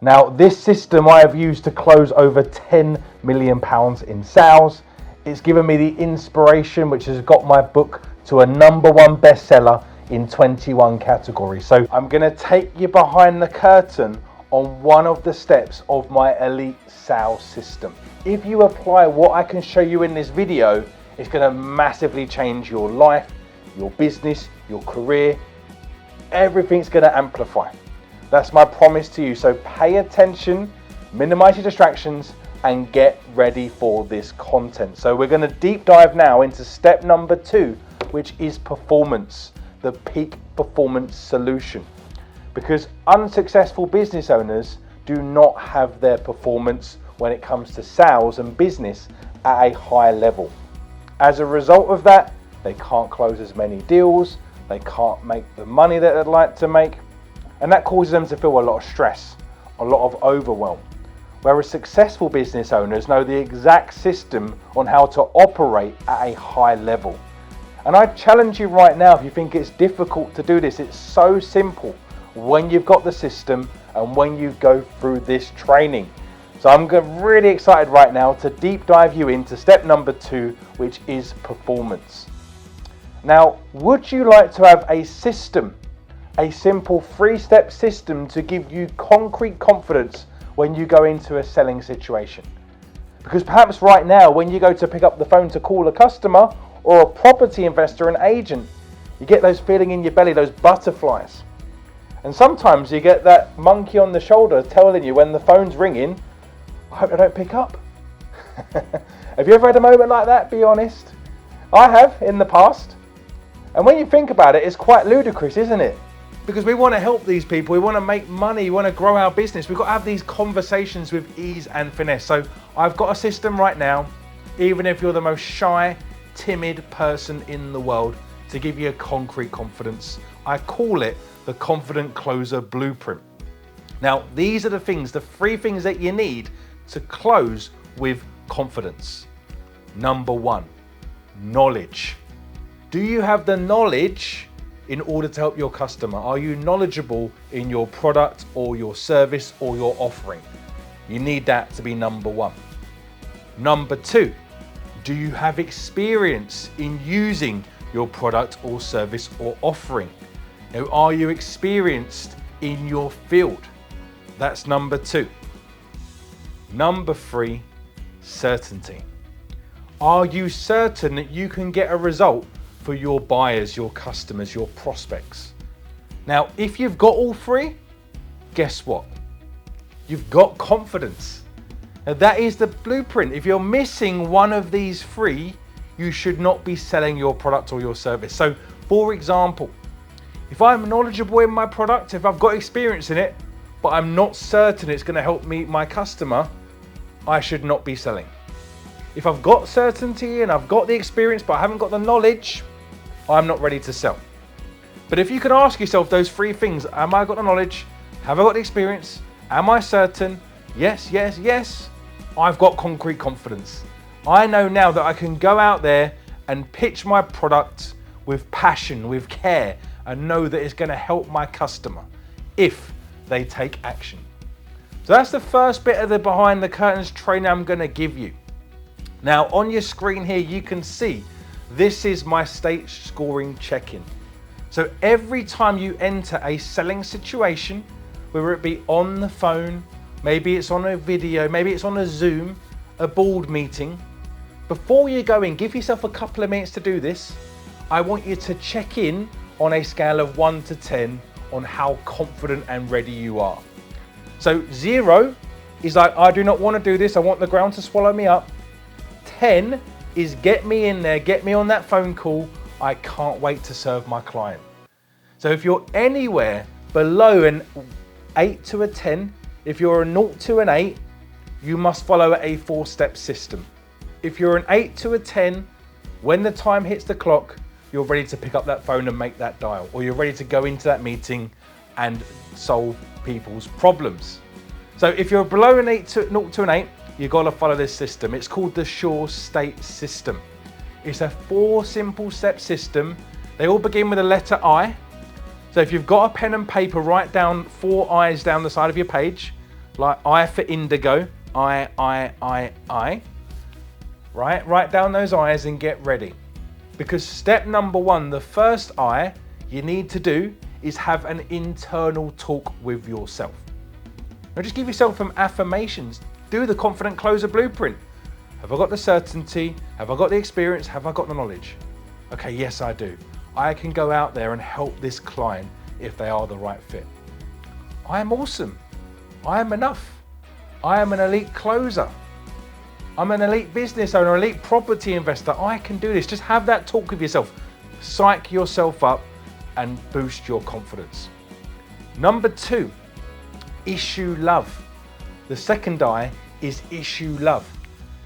Now, this system I have used to close over £10 million in sales. It's given me the inspiration which has got my book to a #1 bestseller in 21 categories. So I'm going to take you behind the curtain on one of the steps of my elite sales system. If you apply what I can show you in this video, it's going to massively change your life, your business, your career. Everything's going to amplify. That's my promise to you. So pay attention, minimize your distractions, and get ready for this content. So we're going to deep dive now into step number 2, which is performance, the peak performance solution. Because unsuccessful business owners do not have their performance when it comes to sales and business at a high level. As a result of that, they can't close as many deals, they can't make the money that they'd like to make, and that causes them to feel a lot of stress, a lot of overwhelm. Whereas successful business owners know the exact system on how to operate at a high level. And I challenge you right now, if you think it's difficult to do this, it's so simple when you've got the system and when you go through this training. So I'm really excited right now to deep dive you into step number 2, which is performance. Now, would you like to have a system, a simple 3-step system to give you concrete confidence when you go into a selling situation? Because perhaps right now, when you go to pick up the phone to call a customer or a property investor, an agent, you get those feeling in your belly, those butterflies. And sometimes you get that monkey on the shoulder telling you when the phone's ringing, I hope I don't pick up. Have you ever had a moment like that? Be honest. I have in the past. And when you think about it, it's quite ludicrous, isn't it? Because we want to help these people, we want to make money, we want to grow our business. We've got to have these conversations with ease and finesse. So I've got a system right now, even if you're the most shy, timid person in the world, to give you a concrete confidence. I call it the Confident Closer Blueprint. Now, these are the things, the 3 things that you need to close with confidence. Number 1, knowledge. Do you have the knowledge in order to help your customer? Are you knowledgeable in your product or your service or your offering? You need that to be number 1. Number 2, do you have experience in using your product or service or offering? Now, are you experienced in your field? That's number 2. Number 3, certainty. Are you certain that you can get a result for your buyers, your customers, your prospects? Now, if you've got all 3, guess what? You've got confidence. Now, that is the blueprint. If you're missing one of these 3, you should not be selling your product or your service. So, for example, if I'm knowledgeable in my product, if I've got experience in it, but I'm not certain it's going to help me, my customer, I should not be selling. If I've got certainty and I've got the experience, but I haven't got the knowledge, I'm not ready to sell. But if you can ask yourself those 3 things, am I got the knowledge? Have I got the experience? Am I certain? Yes, yes, yes. I've got concrete confidence. I know now that I can go out there and pitch my product with passion, with care, and know that it's going to help my customer if they take action. So that's the first bit of the behind the curtains training I'm going to give you. Now on your screen here, you can see this is my state scoring check-in. So every time you enter a selling situation, whether it be on the phone, maybe it's on a video, maybe it's on a Zoom, a board meeting, before you go in, give yourself a couple of minutes to do this. I want you to check in on a scale of 1 to 10 on how confident and ready you are. So 0 is like, I do not want to do this, I want the ground to swallow me up. 10 is get me in there, get me on that phone call, I can't wait to serve my client. So if you're anywhere below an 8 to a 10, if you're a 0 to an 8, you must follow a 4-step system. If you're an 8 to a 10, when the time hits the clock, you're ready to pick up that phone and make that dial, or you're ready to go into that meeting and solve people's problems. So if you're below an 8 to 0 to an 8, you've got to follow this system. It's called the Sure State System. It's a 4 simple step system. They all begin with the letter I. So if you've got a pen and paper, write down 4 I's down the side of your page. Like I for indigo, I. Right? Write down those I's and get ready. Because step number one, the first I you need to do is have an internal talk with yourself. Now just give yourself some affirmations. Do the confident closer blueprint. Have I got the certainty? Have I got the experience? Have I got the knowledge? Okay, yes, I do. I can go out there and help this client if they are the right fit. I am awesome. I am enough. I am an elite closer. I'm an elite business owner, elite property investor. I can do this. Just have that talk with yourself. Psych yourself up and boost your confidence. Number two, issue love. The second I is issue love.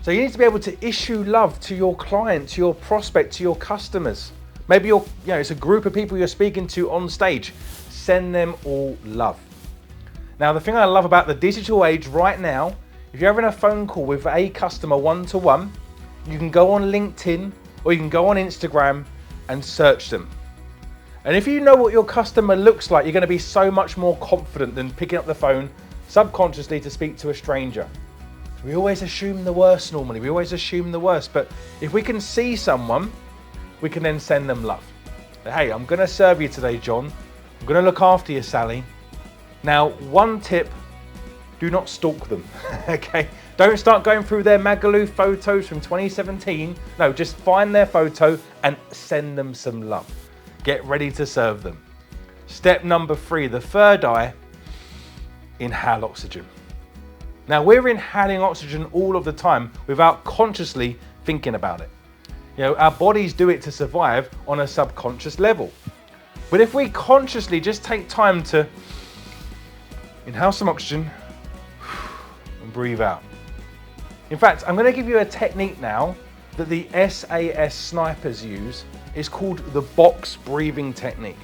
So you need to be able to issue love to your client, to your prospect, to your customers. Maybe it's a group of people you're speaking to on stage. Send them all love. Now, the thing I love about the digital age right now, if you're having a phone call with a customer one-to-one, you can go on LinkedIn or you can go on Instagram and search them. And if you know what your customer looks like, you're going to be so much more confident than picking up the phone subconsciously to speak to a stranger. We always assume the worst normally. We always assume the worst. But if we can see someone, we can then send them love. Hey, I'm going to serve you today, John. I'm going to look after you, Sally. Now, one tip, do not stalk them, okay? Don't start going through their Magaloo photos from 2017. No, just find their photo and send them some love. Get ready to serve them. Step number three, the third I, inhale oxygen. Now, we're inhaling oxygen all of the time without consciously thinking about it. Our bodies do it to survive on a subconscious level. But if we consciously just take time to inhale some oxygen and breathe out. In fact, I'm going to give you a technique now that the SAS snipers use. It's called the box breathing technique.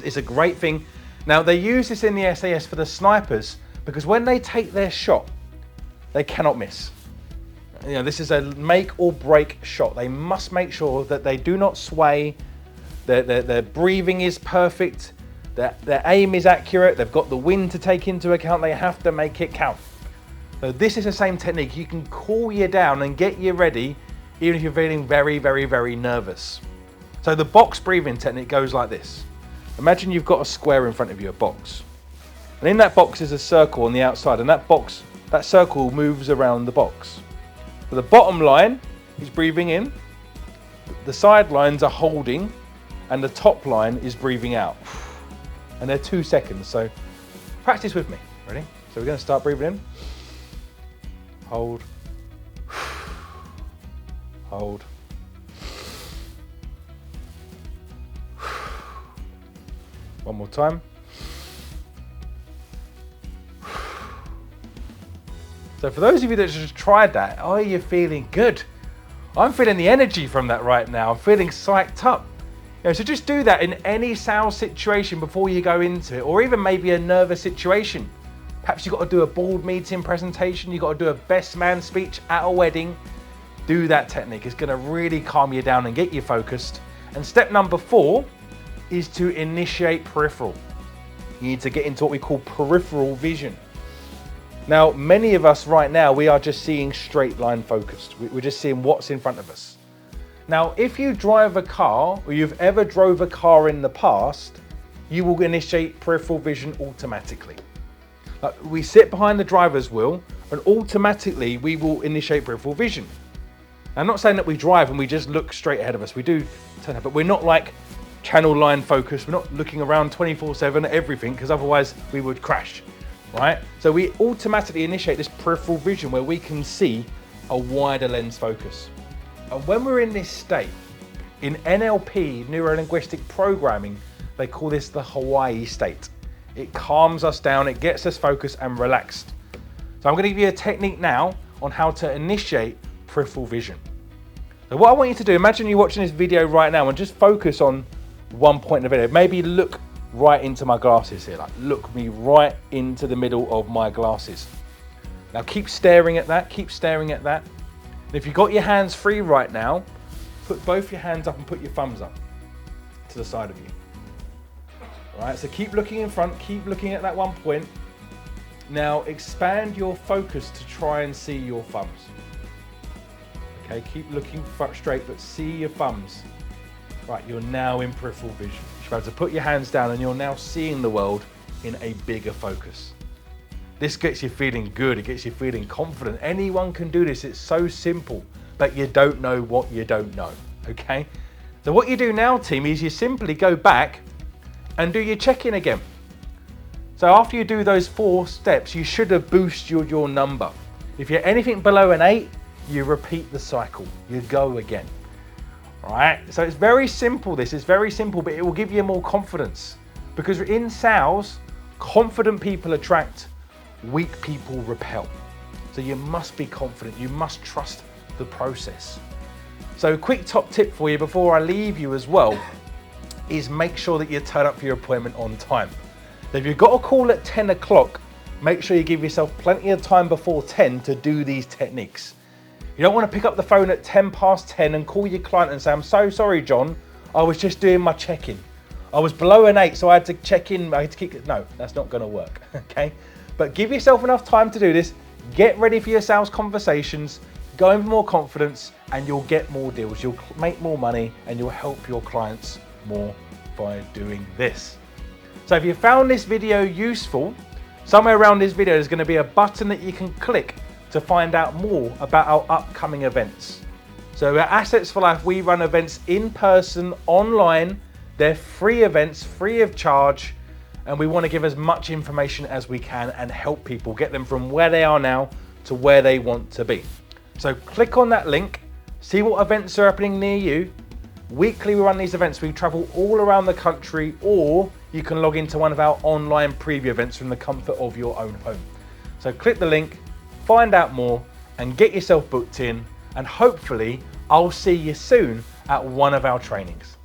It's a great thing. Now, they use this in the SAS for the snipers because when they take their shot, they cannot miss. This is a make or break shot. They must make sure that they do not sway, their breathing is perfect, their aim is accurate, they've got the wind to take into account, they have to make it count. So this is the same technique. You can cool you down and get you ready even if you're feeling very, very, very nervous. So the box breathing technique goes like this. Imagine you've got a square in front of you, a box. And in that box is a circle on the outside, and that circle moves around the box. So the bottom line is breathing in, the side lines are holding, and the top line is breathing out. And they're 2 seconds, so practice with me. Ready? So we're going to start breathing in. Hold. Hold. One more time. So for those of you that just tried that, are you feeling good? I'm feeling the energy from that right now. I'm feeling psyched up. So just do that in any sales situation before you go into it, or even maybe a nervous situation. Perhaps you've got to do a board meeting presentation, you've got to do a best man speech at a wedding. Do that technique. It's going to really calm you down and get you focused. And step number 4 is to initiate peripheral. You need to get into what we call peripheral vision. Now, many of us right now, we are just seeing straight line focused. We're just seeing what's in front of us. Now, if you drive a car, or you've ever drove a car in the past, you will initiate peripheral vision automatically. We sit behind the driver's wheel, and automatically we will initiate peripheral vision. I'm not saying that we drive and we just look straight ahead of us. We do turn up, but we're not like channel line focused. We're not looking around 24/7 at everything, because otherwise we would crash, right? So we automatically initiate this peripheral vision where we can see a wider lens focus. And when we're in this state, in NLP, neuro-linguistic programming, they call this the Hawaii state. It calms us down, it gets us focused and relaxed. So I'm going to give you a technique now on how to initiate peripheral vision. So what I want you to do, imagine you're watching this video right now and just focus on one point in the video. Maybe look right into my glasses here, like look me right into the middle of my glasses. Now keep staring at that, keep staring at that. And if you've got your hands free right now, put both your hands up and put your thumbs up to the side of you. All right, so keep looking in front, keep looking at that one point. Now expand your focus to try and see your thumbs. Okay, keep looking straight, but see your thumbs. Right, you're now in peripheral vision. You're about to put your hands down and you're now seeing the world in a bigger focus. This gets you feeling good, it gets you feeling confident. Anyone can do this, it's so simple, but you don't know what you don't know, okay? So what you do now, team, is you simply go back and do your check-in again. So after you do those 4 steps, you should have boosted your number. If you're anything below an 8, you repeat the cycle, you go again. All right, so it's very simple, this is very simple, but it will give you more confidence. Because in sales, confident people attract, weak people repel. So you must be confident, you must trust the process. So quick top tip for you before I leave you as well, is make sure that you turn up for your appointment on time. So if you've got a call at 10 o'clock, make sure you give yourself plenty of time before 10 to do these techniques. You don't want to pick up the phone at 10 past 10 and call your client and say, I'm so sorry, John, I was just doing my check-in. I was below an 8, so I had to check in, I had to kick. No, that's not going to work, okay? But give yourself enough time to do this, get ready for your sales conversations, go in with more confidence, and you'll get more deals. You'll make more money and you'll help your clients more by doing this. So if you found this video useful, somewhere around this video there's going to be a button that you can click to find out more about our upcoming events. So at Assets for Life, we run events in person, online. They're free events, free of charge, and we want to give as much information as we can and help people get them from where they are now to where they want to be. So click on that link, see what events are happening near you. Weekly we run these events, we travel all around the country, or you can log into one of our online preview events from the comfort of your own home. So click the link, find out more, and get yourself booked in, and hopefully I'll see you soon at one of our trainings.